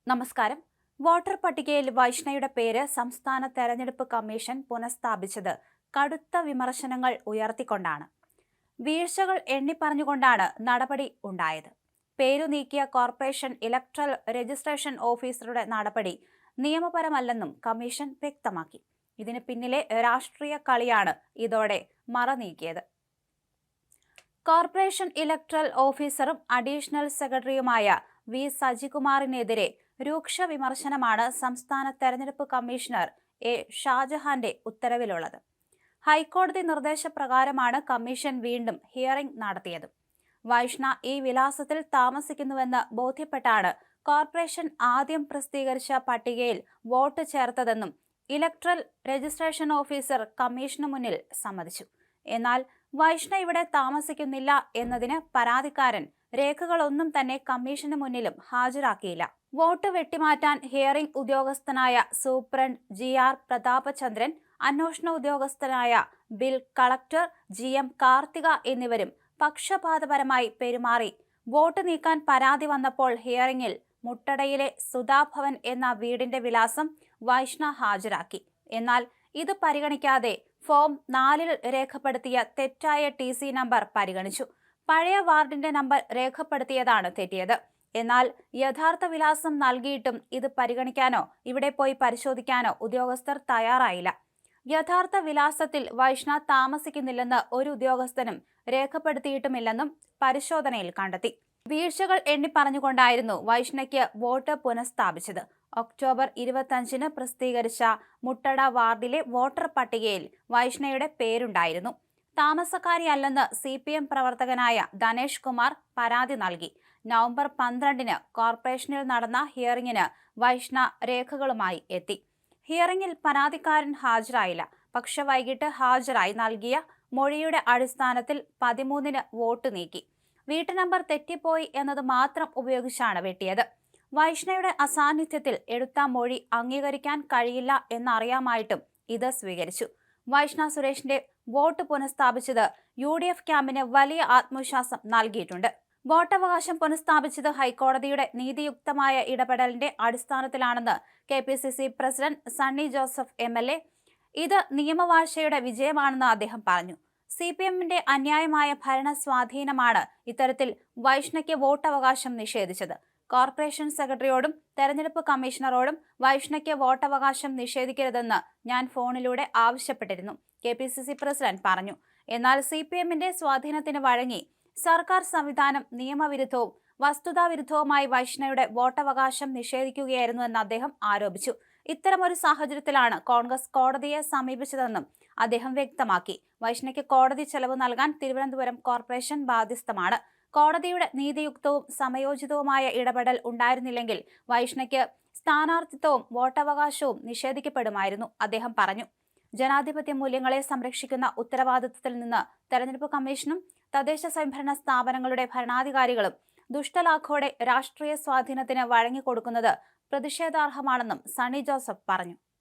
നമസ്കാരം. വോട്ടർ പട്ടികയിൽ വൈഷ്ണയുടെ പേര് സംസ്ഥാന തെരഞ്ഞെടുപ്പ് കമ്മീഷൻ പുനഃസ്ഥാപിച്ചത് കടുത്ത വിമർശനങ്ങൾ ഉയർത്തിക്കൊണ്ടാണ്. വീഴ്ചകൾ എണ്ണിപ്പറഞ്ഞുകൊണ്ടാണ് നടപടി ഉണ്ടായത്. പേരു നീക്കിയ കോർപ്പറേഷൻ ഇലക്ട്രൽ രജിസ്ട്രേഷൻ ഓഫീസറുടെ നടപടി നിയമപരമല്ലെന്നും കമ്മീഷൻ വ്യക്തമാക്കി. ഇതിന് പിന്നിലെ രാഷ്ട്രീയ കളിയാണ് ഇതോടെ മറനീക്കിയത്. കോർപ്പറേഷൻ ഇലക്ട്രൽ ഓഫീസറും അഡീഷണൽ സെക്രട്ടറിയുമായ വി സജികുമാറിനെതിരെ രൂക്ഷ വിമർശനമാണ് സംസ്ഥാന തെരഞ്ഞെടുപ്പ് കമ്മീഷണർ എ ഷാജഹാന്റെ ഉത്തരവിലുള്ളത്. ഹൈക്കോടതി നിർദ്ദേശപ്രകാരമാണ് കമ്മീഷൻ വീണ്ടും ഹിയറിംഗ് നടത്തിയത്. വൈഷ്ണ ഈ വിലാസത്തിൽ താമസിക്കുന്നുവെന്ന് ബോധ്യപ്പെട്ടാണ് കോർപ്പറേഷൻ ആദ്യം പ്രസിദ്ധീകരിച്ച പട്ടികയിൽ വോട്ട് ചേർത്തതെന്നും ഇലക്ട്രൽ രജിസ്ട്രേഷൻ ഓഫീസർ കമ്മീഷന് മുന്നിൽ സമ്മതിച്ചു. എന്നാൽ വൈഷ്ണ ഇവിടെ താമസിക്കുന്നില്ല എന്നതിന് പരാതിക്കാരൻ രേഖകളൊന്നും തന്നെ കമ്മീഷന് മുന്നിലും ഹാജരാക്കിയില്ല. വോട്ട് വെട്ടിമാറ്റാൻ ഹിയറിംഗ് ഉദ്യോഗസ്ഥനായ സൂപ്രണ്ട് GR പ്രതാപചന്ദ്രൻ, അന്വേഷണ ഉദ്യോഗസ്ഥനായ ബിൽ കളക്ടർ GM കാർത്തിക എന്നിവരും പക്ഷപാതപരമായി പെരുമാറി. വോട്ട് നീക്കാൻ പരാതി വന്നപ്പോൾ ഹിയറിംഗിൽ മുട്ടടയിലെ സുധാഭവൻ എന്ന വീടിന്റെ വിലാസം വൈഷ്ണ ഹാജരാക്കി. എന്നാൽ ഇത് പരിഗണിക്കാതെ ഫോം 4 രേഖപ്പെടുത്തിയ തെറ്റായ TC നമ്പർ പരിഗണിച്ചു. പഴയ വാർഡിന്റെ നമ്പർ രേഖപ്പെടുത്തിയതാണ് തെറ്റിയത്. എന്നാൽ യഥാർത്ഥ വിലാസം നൽകിയിട്ടും ഇത് പരിഗണിക്കാനോ ഇവിടെ പോയി പരിശോധിക്കാനോ ഉദ്യോഗസ്ഥർ തയ്യാറായില്ല. യഥാർത്ഥ വിലാസത്തിൽ വൈഷ്ണ താമസിക്കുന്നില്ലെന്ന് ഒരു ഉദ്യോഗസ്ഥനും രേഖപ്പെടുത്തിയിട്ടുമില്ലെന്നും പരിശോധനയിൽ കണ്ടെത്തി. വീഴ്ചകൾ എണ്ണിപ്പറഞ്ഞുകൊണ്ടായിരുന്നു വൈഷ്ണയ്ക്ക് വോട്ട് പുനഃസ്ഥാപിച്ചത്. ഒക്ടോബർ 25-ന് പ്രസിദ്ധീകരിച്ച മുട്ടട വാർഡിലെ വോട്ടർ പട്ടികയിൽ വൈഷ്ണയുടെ പേരുണ്ടായിരുന്നു. താമസക്കാരിയല്ലെന്ന് CPM പ്രവർത്തകനായ ധനേഷ് കുമാർ പരാതി നൽകി. നവംബർ 12-ന് കോർപ്പറേഷനിൽ നടന്ന ഹിയറിംഗിന് വൈഷ്ണ രേഖകളുമായി എത്തി. ഹിയറിംഗിൽ പരാതിക്കാരൻ ഹാജരായില്ല. പക്ഷെ വൈകിട്ട് ഹാജരായി നൽകിയ മൊഴിയുടെ അടിസ്ഥാനത്തിൽ 13-ന് വോട്ട് നീക്കി. വീട്ടു നമ്പർ തെറ്റിപ്പോയി എന്നത് മാത്രം ഉപയോഗിച്ചാണ് വെട്ടിയത്. വൈഷ്ണയുടെ അസാന്നിധ്യത്തിൽ എടുത്ത മൊഴി അംഗീകരിക്കാൻ കഴിയില്ല എന്നറിയാമായിട്ടും ഇത് സ്വീകരിച്ചു. വൈഷ്ണ സുരേഷിന്റെ വോട്ട് പുനഃസ്ഥാപിച്ചത് UDF ക്യാമ്പിന് വലിയ ആത്മവിശ്വാസം നൽകിയിട്ടുണ്ട്. വോട്ടവകാശം പുനഃസ്ഥാപിച്ചത് ഹൈക്കോടതിയുടെ നീതിയുക്തമായ ഇടപെടലിന്റെ അടിസ്ഥാനത്തിലാണെന്ന് KPCC president Sunny Joseph MLA. ഇത് നിയമവാഴ്ചയുടെ വിജയമാണെന്ന് അദ്ദേഹം പറഞ്ഞു. CPMന്റെ അന്യായമായ ഭരണ സ്വാധീനമാണ് ഇത്തരത്തിൽ വൈഷ്ണയ്ക്ക് വോട്ടവകാശം നിഷേധിച്ചത്. കോർപ്പറേഷൻ സെക്രട്ടറിയോടും തെരഞ്ഞെടുപ്പ് കമ്മീഷണറോടും വൈഷ്ണയ്ക്ക് വോട്ടവകാശം നിഷേധിക്കരുതെന്ന് ഞാൻ ഫോണിലൂടെ ആവശ്യപ്പെട്ടിരുന്നു, KPCC പ്രസിഡന്റ് പറഞ്ഞു. എന്നാൽ CPMന്റെ സ്വാധീനത്തിന് വഴങ്ങി സർക്കാർ സംവിധാനം നിയമവിരുദ്ധവും വസ്തുതാവിരുദ്ധവുമായി വൈഷ്ണയുടെ വോട്ടവകാശം നിഷേധിക്കുകയായിരുന്നുവെന്ന് അദ്ദേഹം ആരോപിച്ചു. ഇത്തരമൊരു സാഹചര്യത്തിലാണ് കോൺഗ്രസ് കോടതിയെ സമീപിച്ചതെന്നും അദ്ദേഹം വ്യക്തമാക്കി. വൈഷ്ണയ്ക്ക് കോടതി ചെലവ് നൽകാൻ തിരുവനന്തപുരം കോർപ്പറേഷൻ ബാധ്യസ്ഥമാണ്. കോടതിയുടെ നീതിയുക്തവും സമയോചിതവുമായ ഇടപെടൽ ഉണ്ടായിരുന്നില്ലെങ്കിൽ വൈഷ്ണയ്ക്ക് സ്ഥാനാർത്ഥിത്വവും വോട്ടവകാശവും നിഷേധിക്കപ്പെടുമായിരുന്നു, അദ്ദേഹം പറഞ്ഞു. ജനാധിപത്യ മൂല്യങ്ങളെ സംരക്ഷിക്കുന്ന ഉത്തരവാദിത്തത്തിൽ നിന്ന് തെരഞ്ഞെടുപ്പ് കമ്മീഷനും തദ്ദേശ സ്വയംഭരണ സ്ഥാപനങ്ങളുടെ ഭരണാധികാരികളും ദുഷ്ടലാഖോടെ രാഷ്ട്രീയ സ്വാധീനത്തിന് വഴങ്ങിക്കൊടുക്കുന്നത് പ്രതിഷേധാർഹമാണെന്നും സണ്ണി ജോസഫ് പറഞ്ഞു.